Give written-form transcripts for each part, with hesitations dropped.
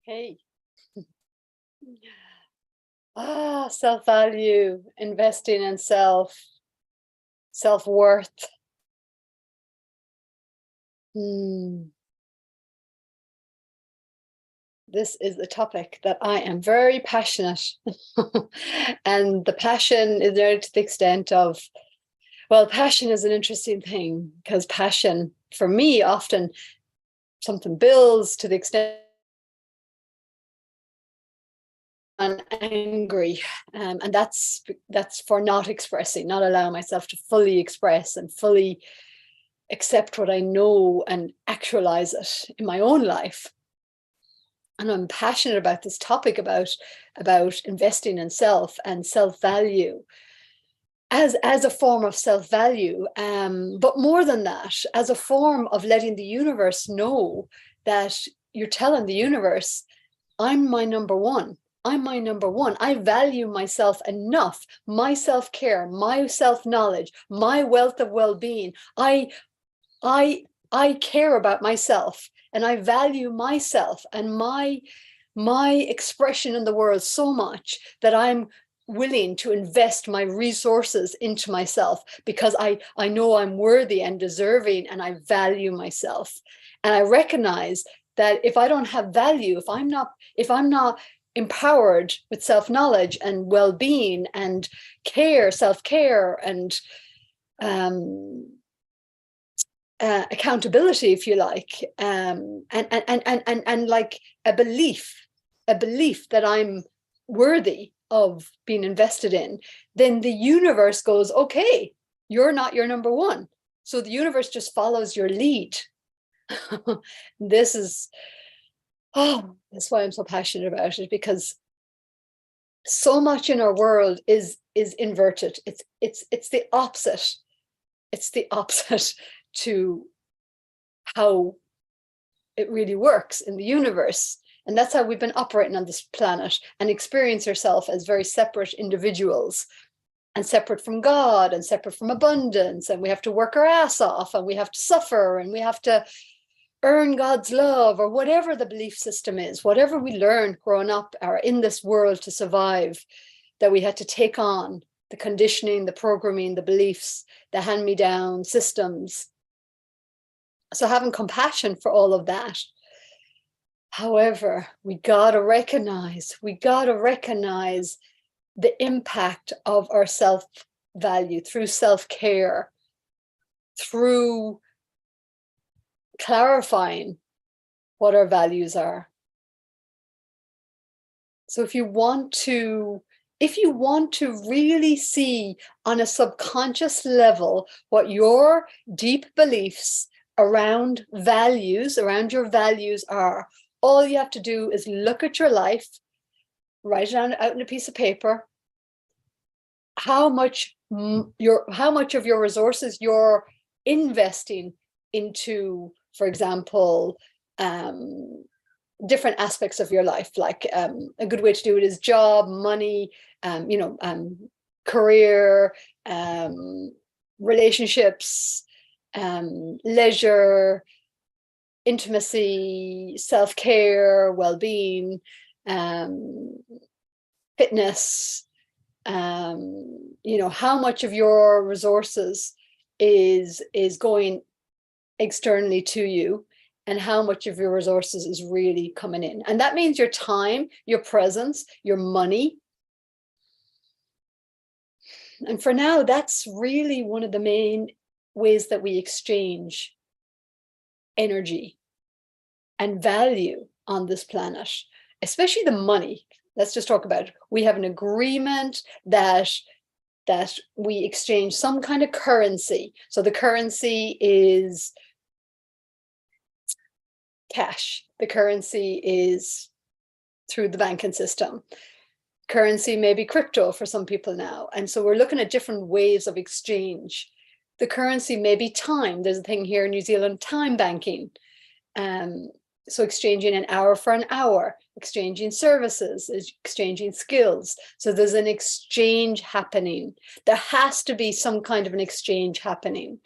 Hey. Self-value, investing in self-worth. Hmm. This is a topic that I am very passionate. And the passion is there to the extent of, well, passion is an interesting thing because passion for me often something builds to the extent I'm angry. And that's for not expressing, not allowing myself to fully express and fully accept what I know and actualize it in my own life. And I'm passionate about this topic about investing in self and self-value as a form of self-value, but more than that, as a form of letting the universe know that you're telling the universe, I'm my number one. I'm my number one. I value myself enough, my self-care, my self-knowledge, my wealth of well-being. I I care about myself and I value myself and my expression in the world so much that I'm willing to invest my resources into myself because I know I'm worthy and deserving and I value myself. And I recognize that if I don't have value, if I'm not empowered with self-knowledge and well-being and care, self-care and um accountability, if you like, and like a belief that I'm worthy of being invested in, then the universe goes, okay, you're not your number one. So the universe just follows your lead. This is, oh, that's why I'm so passionate about it, because so much in our world is inverted. It's the opposite. It's the opposite to how it really works in the universe. And that's how we've been operating on this planet and experience ourselves as very separate individuals and separate from God and separate from abundance. And we have to work our ass off and we have to suffer and we have to earn God's love, or whatever the belief system is, whatever we learned growing up or in this world to survive, that we had to take on the conditioning, the programming, the beliefs, the hand-me-down systems. So having compassion for all of that. However, we gotta recognize the impact of our self-value through self-care, through clarifying what our values are. So if you want to really see on a subconscious level what your deep beliefs around values, around your values are, all you have to do is look at your life, write it out on a piece of paper, how much of your resources you're investing into, for example, different aspects of your life. Like a good way to do it is job, money, career, relationships, leisure, intimacy, self-care, well-being, fitness. How much of your resources is going externally to you, and how much of your resources is really coming in. And that means your time, your presence, your money. And for now, that's really one of the main ways that we exchange energy and value on this planet, especially the money. Let's just talk about it. We have an agreement that we exchange some kind of currency. So the currency is cash. The currency is through the banking system. Currency may be crypto for some people now. And so we're looking at different ways of exchange. The currency may be time. There's a thing here in New Zealand, time banking. So exchanging an hour for an hour, exchanging services, exchanging skills. So there's an exchange happening. There has to be some kind of an exchange happening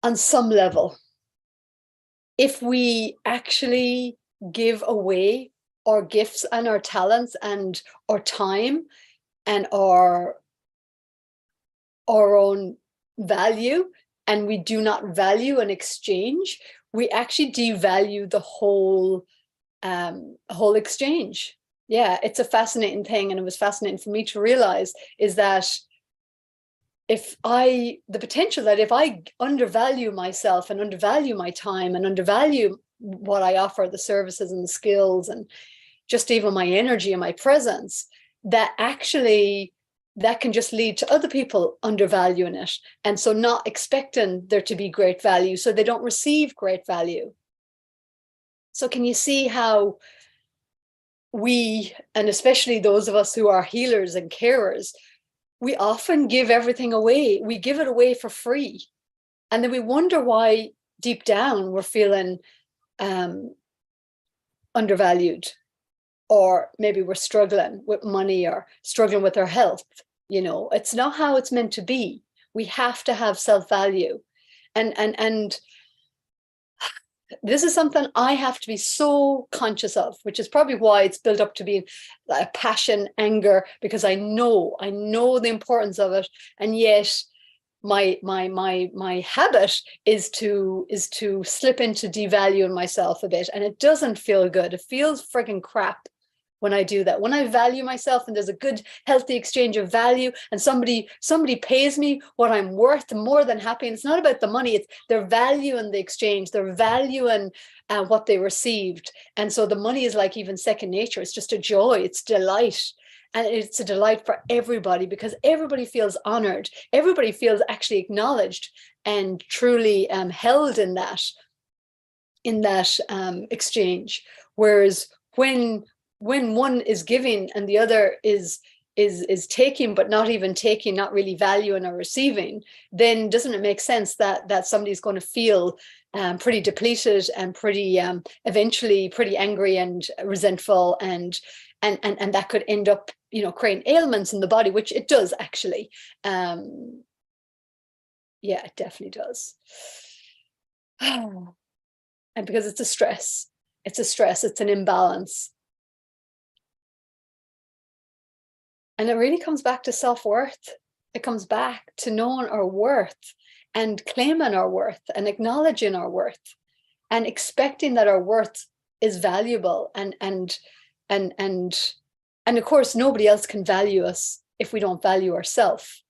on some level, if we actually give away our gifts and our talents and our time and our own value, and we do not value an exchange, we actually devalue the whole exchange. Yeah, it's a fascinating thing, and it was fascinating for me to realize is that the potential that if I undervalue myself and undervalue my time and undervalue what I offer, the services and the skills and just even my energy and my presence, that actually that can just lead to other people undervaluing it. And so not expecting there to be great value, so they don't receive great value. So can you see how we, and especially those of us who are healers and carers, we often give everything away. We give it away for free. And then we wonder why deep down we're feeling undervalued, or maybe we're struggling with money or struggling with our health. You know, it's not how it's meant to be. We have to have self-value. And this is something I have to be so conscious of, which is probably why it's built up to be a passion, anger, because I know the importance of it. And yet my habit is to slip into devaluing myself a bit, and it doesn't feel good. It feels frigging crap when I do that. When I value myself and there's a good, healthy exchange of value, and somebody pays me what I'm worth, I'm more than happy. And it's not about the money, it's their value in the exchange, their value in what they received. And so the money is like even second nature. It's just a joy, it's delight. And it's a delight for everybody, because everybody feels honored. Everybody feels actually acknowledged and truly held in that exchange. Whereas when one is giving and the other is taking, but not even taking, not really valuing or receiving, then doesn't it make sense that somebody's going to feel pretty depleted and pretty eventually pretty angry and resentful, and that could end up, you know, creating ailments in the body, which it does actually. Yeah, it definitely does. And because it's a stress, it's an imbalance. And it really comes back to self-worth. It comes back to knowing our worth and claiming our worth and acknowledging our worth and expecting that our worth is valuable. And of course, nobody else can value us if we don't value ourselves.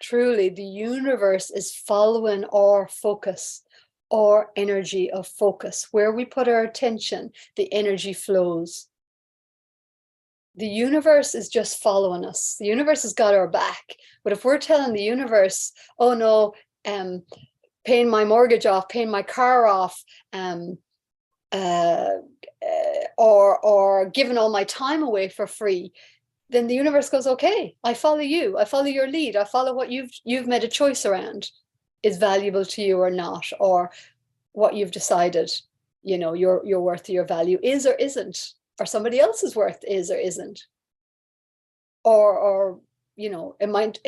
Truly, the universe is following our focus, our energy of focus. Where we put our attention, the energy flows. The universe is just following us. The universe has got our back. But if we're telling the universe, oh no, paying my mortgage off, paying my car off, or giving all my time away for free, then the universe goes, okay, I follow you. I follow your lead. I follow what you've made a choice around is valuable to you or not, or what you've decided, you know, your worth or your value is or isn't, or somebody else's worth is or isn't. Or you know, it might,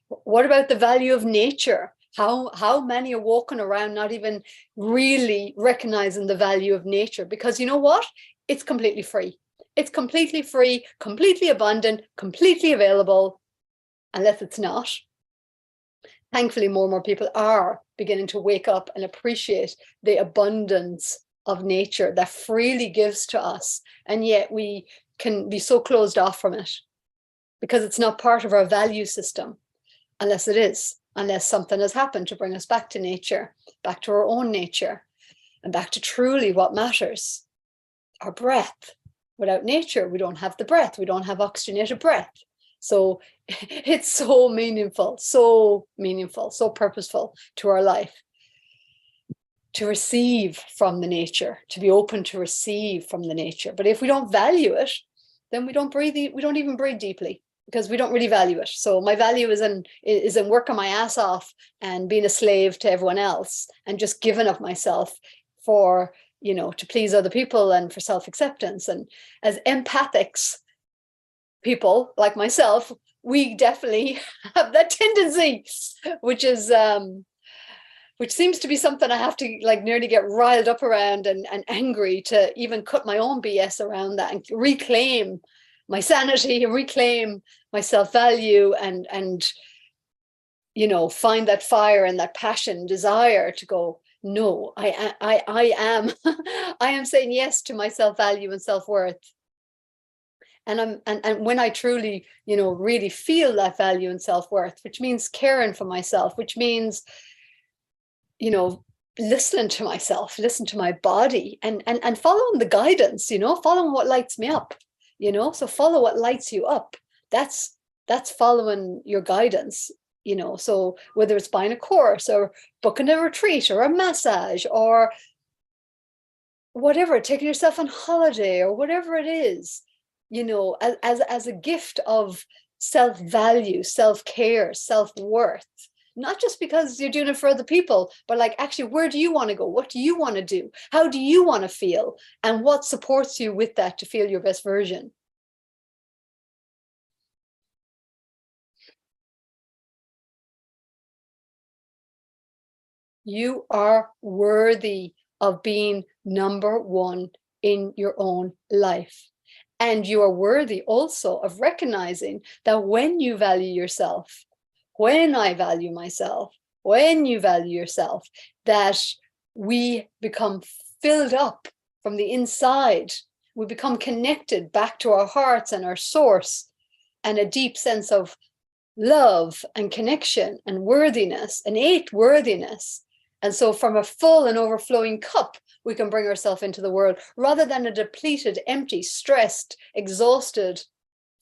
what about the value of nature? How many are walking around not even really recognizing the value of nature? Because you know what? It's completely free. It's completely free, completely abundant, completely available, unless it's not. Thankfully, more and more people are beginning to wake up and appreciate the abundance of nature that freely gives to us. And yet we can be so closed off from it because it's not part of our value system, unless it is, unless something has happened to bring us back to nature, back to our own nature, and back to truly what matters, our breath. Without nature, we don't have the breath. We don't have oxygenated breath. So it's so meaningful, so purposeful to our life to receive from the nature, to be open to receive from the nature. But if we don't value it, then we don't even breathe deeply, because we don't really value it. So my value is in working my ass off and being a slave to everyone else and just giving up myself for, you know, to please other people and for self-acceptance. And as empathics, people like myself, we definitely have that tendency, which is which seems to be something I have to like nearly get riled up around and angry to even cut my own BS around that and reclaim my sanity and reclaim my self-value and you know, find that fire and that passion, desire to go, no, I am I am saying yes to my self-value and self-worth. And and when I truly, you know, really feel that value and self-worth, which means caring for myself, which means, you know, listening to myself, listen to my body and following the guidance, you know, following what lights me up, you know, so follow what lights you up. That's following your guidance, you know, so whether it's buying a course or booking a retreat or a massage or whatever, taking yourself on holiday or whatever it is, you know, as a gift of self-value, self-care, self-worth, not just because you're doing it for other people, but like actually, where do you want to go? What do you want to do? How do you want to feel? And what supports you with that to feel your best version? You are worthy of being number one in your own life. And you are worthy also of recognizing that when you value yourself, when I value myself, when you value yourself, that we become filled up from the inside. We become connected back to our hearts and our source and a deep sense of love and connection and worthiness, innate worthiness. And so from a full and overflowing cup, we can bring ourselves into the world rather than a depleted, empty, stressed, exhausted,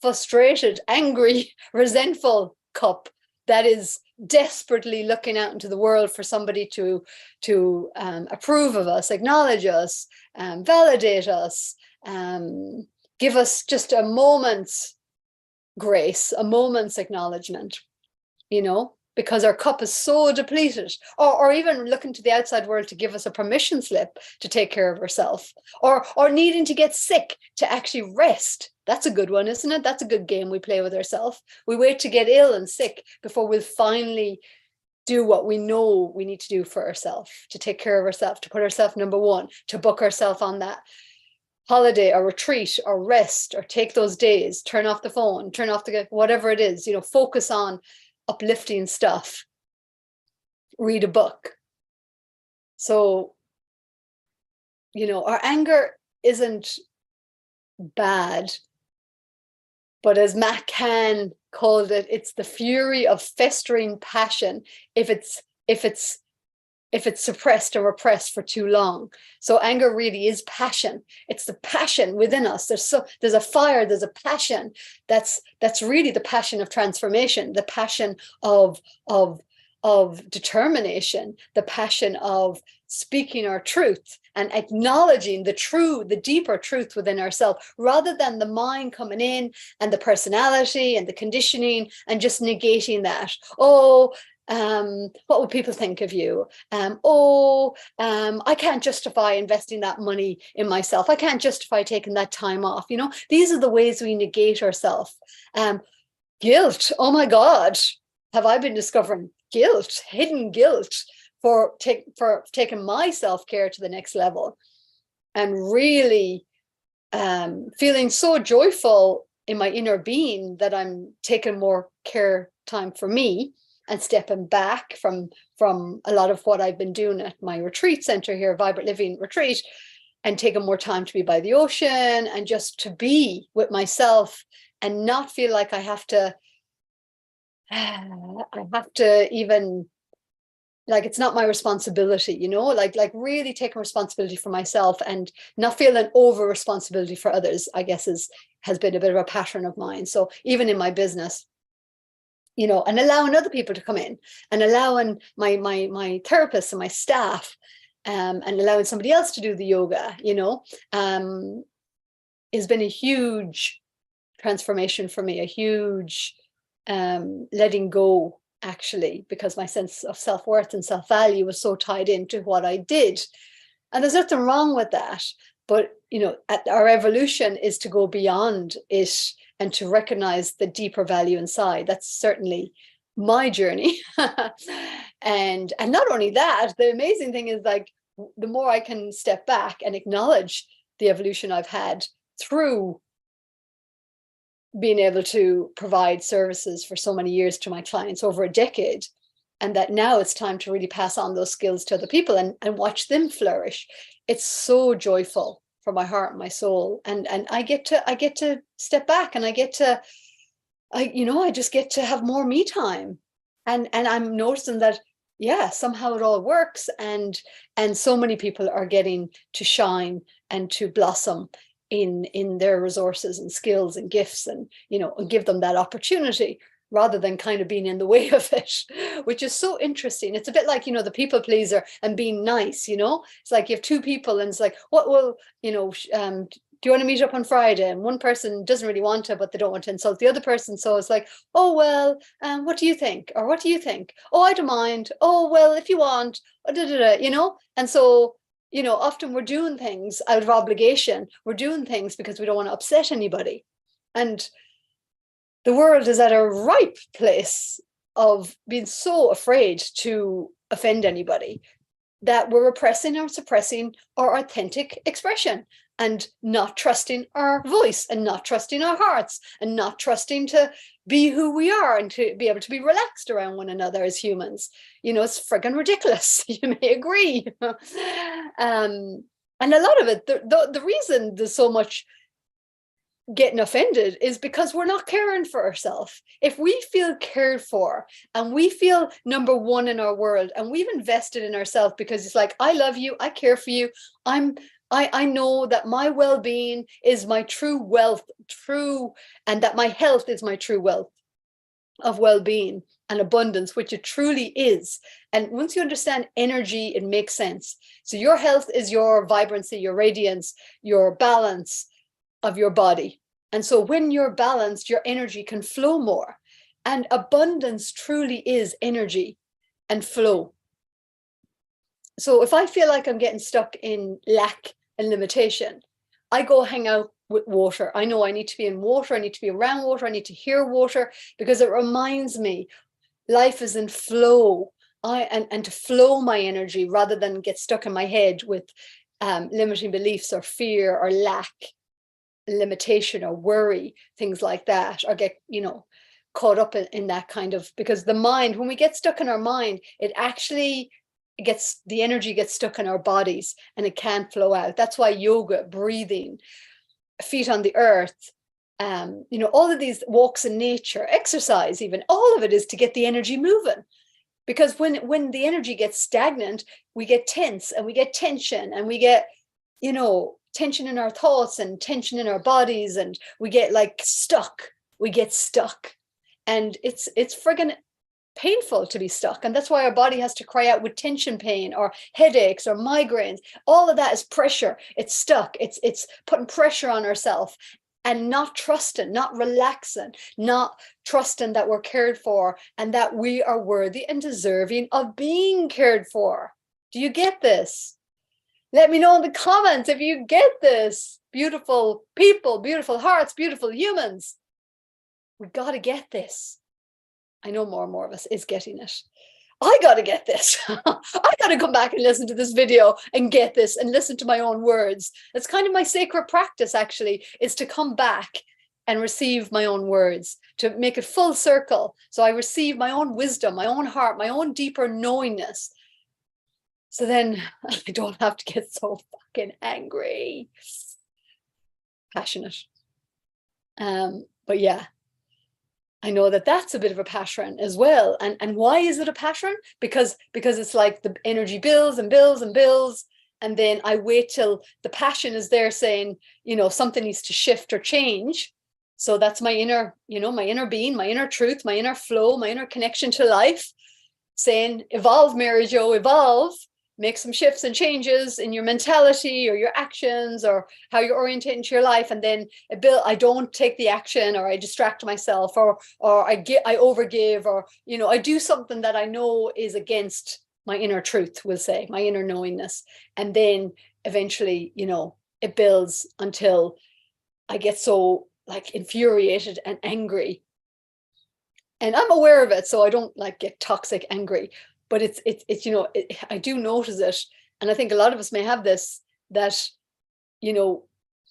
frustrated, angry, resentful cup that is desperately looking out into the world for somebody to approve of us, acknowledge us, validate us, give us just a moment's grace, a moment's acknowledgement, you know, because our cup is so depleted, or even looking to the outside world to give us a permission slip to take care of ourselves, or needing to get sick to actually rest. That's a good one, isn't it? That's a good game we play with ourselves. We wait to get ill and sick before we'll finally do what we know we need to do for ourselves, to take care of ourselves, to put ourselves number one, to book ourselves on that holiday or retreat or rest or take those days, turn off the phone, turn off the whatever it is, you know, focus on uplifting stuff, read a book. So, you know, our anger isn't bad, but as Matt Kahn called it, it's the fury of festering passion if it's suppressed or repressed for too long. So anger really is passion. It's the passion within us. There's a fire, there's a passion that's really the passion of transformation, the passion of determination, the passion of speaking our truth and acknowledging the deeper truth within ourselves, rather than the mind coming in and the personality and the conditioning and just negating that. Oh, what would people think of you? I can't justify investing that money in myself. I can't justify taking that time off. You know, these are the ways we negate ourselves. Guilt. Oh my God. Have I been discovering guilt, hidden guilt for taking my self-care to the next level, and really feeling so joyful in my inner being that I'm taking more care time for me and stepping back from a lot of what I've been doing at my retreat center here, Vibrant Living Retreat, and taking more time to be by the ocean and just to be with myself and not feel like I have to even, like, it's not my responsibility, you know, like really taking responsibility for myself and not feeling over responsibility for others, I guess has been a bit of a pattern of mine. So even in my business, you know, and allowing other people to come in and allowing my therapists and my staff and allowing somebody else to do the yoga, you know, has been a huge transformation for me, a huge letting go, actually, because my sense of self-worth and self-value was so tied into what I did. And there's nothing wrong with that. But, you know, our evolution is to go beyond it and to recognize the deeper value inside. That's certainly my journey. And not only that, the amazing thing is, like, the more I can step back and acknowledge the evolution I've had through being able to provide services for so many years to my clients, over a decade, and that now it's time to really pass on those skills to other people and watch them flourish. It's so joyful for my heart and my soul. And I get to step back, and I just get to have more me time. And I'm noticing that, yeah, somehow it all works, and so many people are getting to shine and to blossom in their resources and skills and gifts, and, you know, and give them that opportunity rather than kind of being in the way of it, which is so interesting. It's a bit like, you know, the people pleaser and being nice, you know. It's like you have two people and it's like, what will, you know, do you want to meet up on Friday? And one person doesn't really want to, but they don't want to insult the other person. So it's like, oh, well, what do you think? Or what do you think? Oh, I don't mind. Oh, well, if you want, you know. And so, you know, often we're doing things out of obligation. We're doing things because we don't want to upset anybody. And the world is at a ripe place of being so afraid to offend anybody that we're repressing or suppressing our authentic expression, and not trusting our voice, and not trusting our hearts, and not trusting to be who we are, and to be able to be relaxed around one another as humans. You know, it's friggin' ridiculous. You may agree. And a lot of it, the reason there's so much getting offended is because we're not caring for ourselves. If we feel cared for, and we feel number one in our world, and we've invested in ourselves, because it's like, I love you, I care for you, I know that my well-being is my true wealth, and that my health is my true wealth of well-being and abundance, which it truly is. And once you understand energy, it makes sense. So your health is your vibrancy, your radiance, your balance of your body. And so when you're balanced, your energy can flow more. And abundance truly is energy and flow. So if I feel like I'm getting stuck in lack and limitation, I go hang out with water. I know I need to be in water. I need to be around water. I need to hear water, because it reminds me life is in flow. And to flow my energy rather than get stuck in my head with limiting beliefs or fear or lack, limitation or worry, things like that, or get, you know, caught up in that kind of, because the mind, when we get stuck in our mind, it actually gets, the energy gets stuck in our bodies and it can't flow out. That's why yoga, breathing, feet on the earth, you know, all of these walks in nature, exercise, even, all of it is to get the energy moving. Because when the energy gets stagnant, we get tense and we get tension, and we get, you know, tension in our thoughts and tension in our bodies, and we get like stuck. We get stuck, and it's friggin' painful to be stuck. And that's why our body has to cry out with tension pain or headaches or migraines. All of that is pressure. It's stuck. It's putting pressure on ourselves, and not trusting, not relaxing, not trusting that we're cared for and that we are worthy and deserving of being cared for. Do you get this? Let me know in the comments if you get this. Beautiful people, beautiful hearts, beautiful humans. We got to get this. I know more and more of us is getting it. I got to get this. I got to come back and listen to this video and get this and listen to my own words. It's kind of my sacred practice, actually, is to come back and receive my own words, to make it full circle. So I receive my own wisdom, my own heart, my own deeper knowingness. So then I don't have to get so fucking angry, passionate. But yeah, I know that that's a bit of a pattern as well. And why is it a pattern? Because it's like the energy builds and builds and builds. And then I wait till the passion is there saying, you know, something needs to shift or change. So that's my inner, you know, my inner being, my inner truth, my inner flow, my inner connection to life, saying, evolve, Mary Jo, evolve. Make some shifts and changes in your mentality or your actions or how you're orientating to your life. And then I don't take the action, or I distract myself, or I overgive, or, you know, I do something that I know is against my inner truth, we'll say, my inner knowingness. And then eventually, you know, it builds until I get so like infuriated and angry. And I'm aware of it, so I don't like get toxic angry. But it's I do notice it, and I think a lot of us may have this, that you know,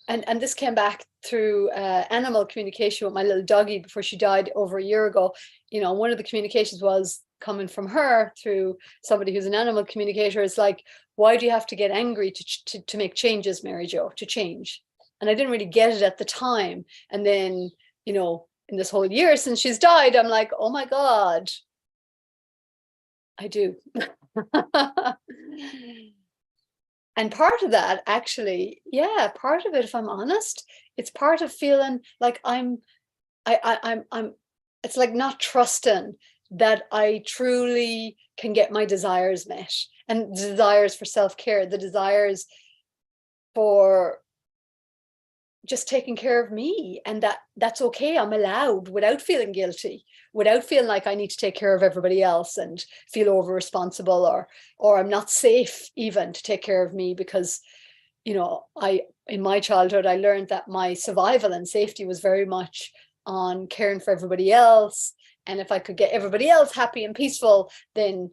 and this came back through animal communication with my little doggy before she died over a year ago. One of the communications was coming from her through somebody who's an animal communicator. It's like, why do you have to get angry to make changes, Mary Jo, to change? And I didn't really get it at the time. And then, in this whole year since she's died, I'm like, oh my God, I do. And part of that, actually, part of it, if I'm honest, it's part of feeling like I'm it's like not trusting that I truly can get my desires met, and the desires for self-care, the desires for just taking care of me, and that's okay. I'm allowed, without feeling guilty, without feeling like I need to take care of everybody else and feel over responsible, or I'm not safe even to take care of me, because in my childhood I learned that my survival and safety was very much on caring for everybody else, and if I could get everybody else happy and peaceful, then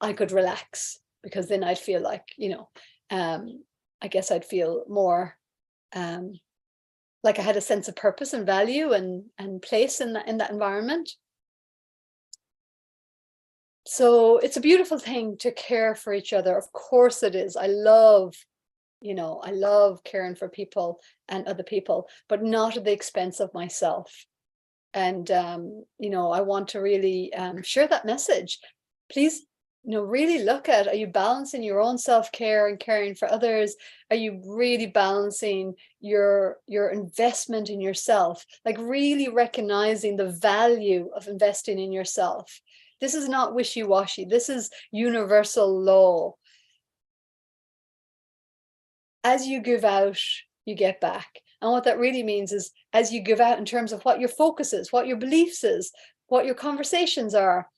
I could relax, because then I'd feel like I guess I'd feel more like I had a sense of purpose and value and place in that environment. So it's a beautiful thing to care for each other. Of course it is. I love caring for people and other people, but not at the expense of myself. And I want to really share that message. Please, really look at, are you balancing your own self-care and caring for others? Are you really balancing your investment in yourself? Like really recognizing the value of investing in yourself. This is not wishy-washy. This is universal law. As you give out, you get back. And what that really means is, as you give out in terms of what your focus is, what your beliefs is, what your conversations are,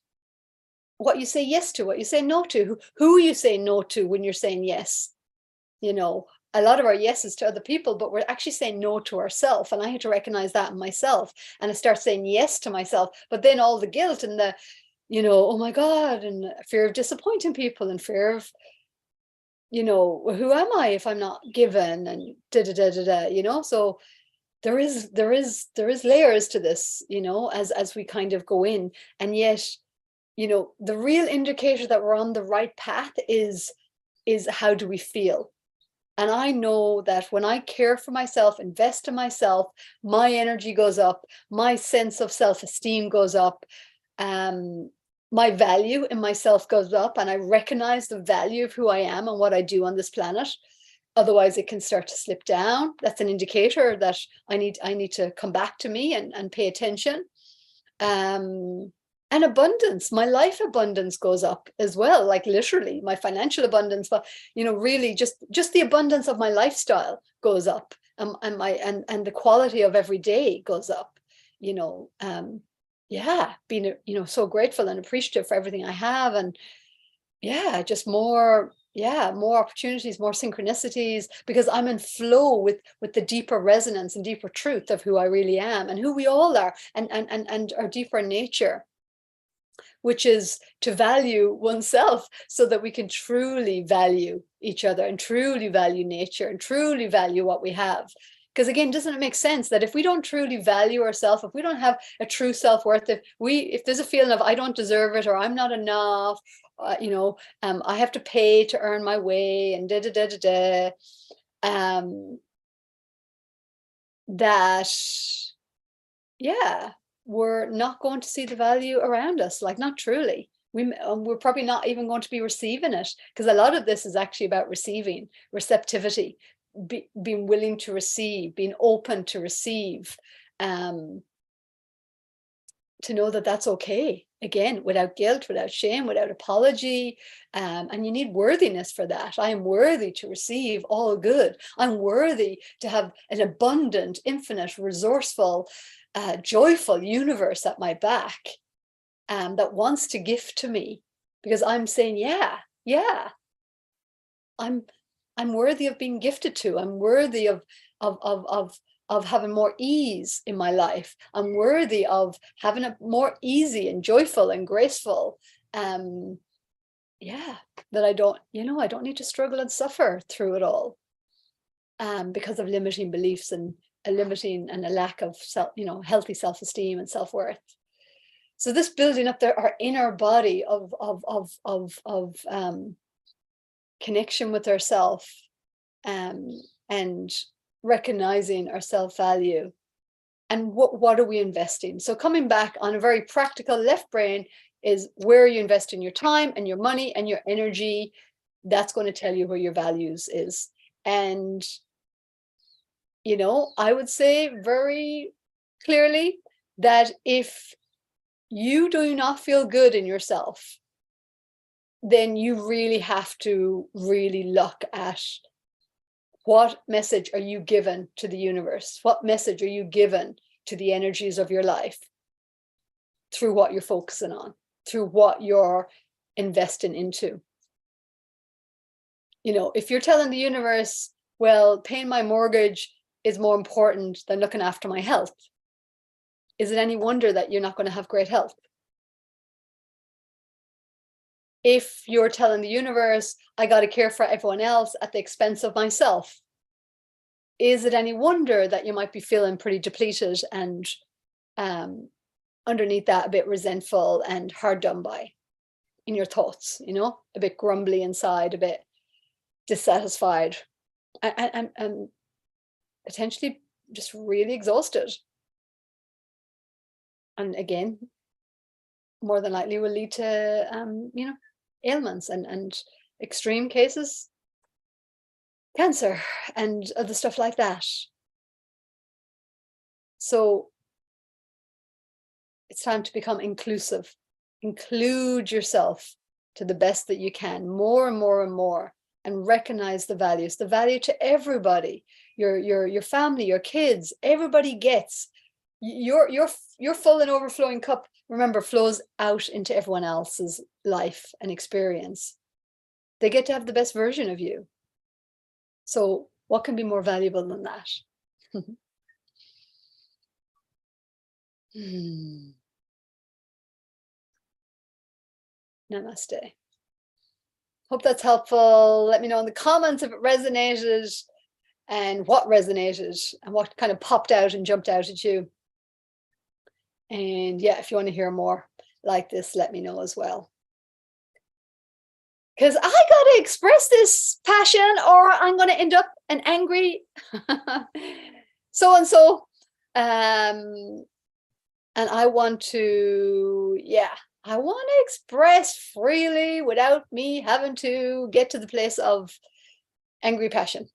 what you say yes to, what you say no to, who you say no to when you're saying yes. A lot of our yeses to other people, but we're actually saying no to ourselves. And I had to recognize that in myself. And I start saying yes to myself, but then all the guilt and the, oh my God, and fear of disappointing people, and fear of, who am I if I'm not given, and so there is layers to this, as we kind of go in. And yet, the real indicator that we're on the right path is how do we feel? And I know that when I care for myself, invest in myself, my energy goes up, my sense of self-esteem goes up, my value in myself goes up, and I recognize the value of who I am and what I do on this planet. Otherwise it can start to slip down. That's an indicator that I need to come back to me and pay attention. And abundance, my life abundance goes up as well, like literally my financial abundance, but really just the abundance of my lifestyle goes up, and the quality of every day goes up. Being so grateful and appreciative for everything I have, and just more opportunities, more synchronicities, because I'm in flow with the deeper resonance and deeper truth of who I really am and who we all are, and our deeper nature, which is to value oneself so that we can truly value each other and truly value nature and truly value what we have. Because again, doesn't it make sense that if we don't truly value ourselves, if we don't have a true self-worth, if there's a feeling of I don't deserve it, or I'm not enough, I have to pay to earn my way, and that we're not going to see the value around us, like not truly. We're probably not even going to be receiving it, because a lot of this is actually about receiving, receptivity, being willing to receive, being open to receive, to know that that's okay, again, without guilt, without shame, without apology. And you need worthiness for that. I am worthy to receive all good. I'm worthy to have an abundant, infinite, resourceful, joyful universe at my back, that wants to gift to me, because I'm saying, I'm I'm worthy of being gifted to. I'm worthy of having more ease in my life. I'm worthy of having a more easy and joyful and graceful, yeah, that I don't need to struggle and suffer through it all, because of limiting beliefs and a lack of healthy self-esteem and self-worth. So this building up our inner body of connection with ourself, and recognizing our self-value, and what are we investing. So coming back on a very practical left brain is, where are you investing your time and your money and your energy? That's going to tell you where your values is. And I would say very clearly that if you do not feel good in yourself, then you really have to really look at, what message are you given to the universe? What message are you given to the energies of your life through what you're focusing on, through what you're investing into? If you're telling the universe, well, paying my mortgage is more important than looking after my health, is it any wonder that you're not going to have great health? If you're telling the universe, I got to care for everyone else at the expense of myself, is it any wonder that you might be feeling pretty depleted and underneath that a bit resentful and hard done by in your thoughts, a bit grumbly inside, a bit dissatisfied, and potentially just really exhausted? And again, more than likely will lead to ailments and extreme cases, cancer and other stuff like that. So it's time to become inclusive. Include yourself to the best that you can, more and more and more, and recognize the values, the value to everybody, your family, your kids. Everybody gets your full and overflowing cup. Remember, flows out into everyone else's life and experience. They get to have the best version of you. So what can be more valuable than that? Namaste. Hope that's helpful. Let me know in the comments if it resonated, and what resonated, and what kind of popped out and jumped out at you. And yeah, if you want to hear more like this, let me know as well. Because I got to express this passion, or I'm going to end up an angry so-and-so. And I want to, I want to express freely without me having to get to the place of angry passion.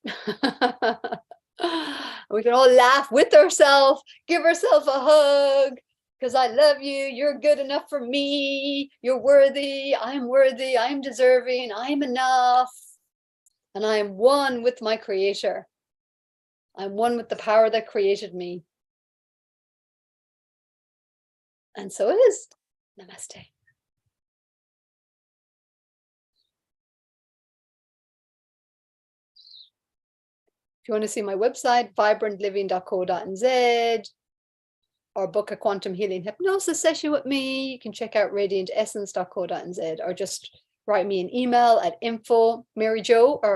We can all laugh with ourselves, give ourselves a hug, because I love you, you're good enough for me, you're worthy, I'm deserving, I'm enough, and I am one with my creator. I'm one with the power that created me. And so it is. Namaste. If you want to see my website, vibrantliving.co.nz, or book a quantum healing hypnosis session with me, you can check out radiantessence.co.nz, or just write me an email at info, Mary Jo, or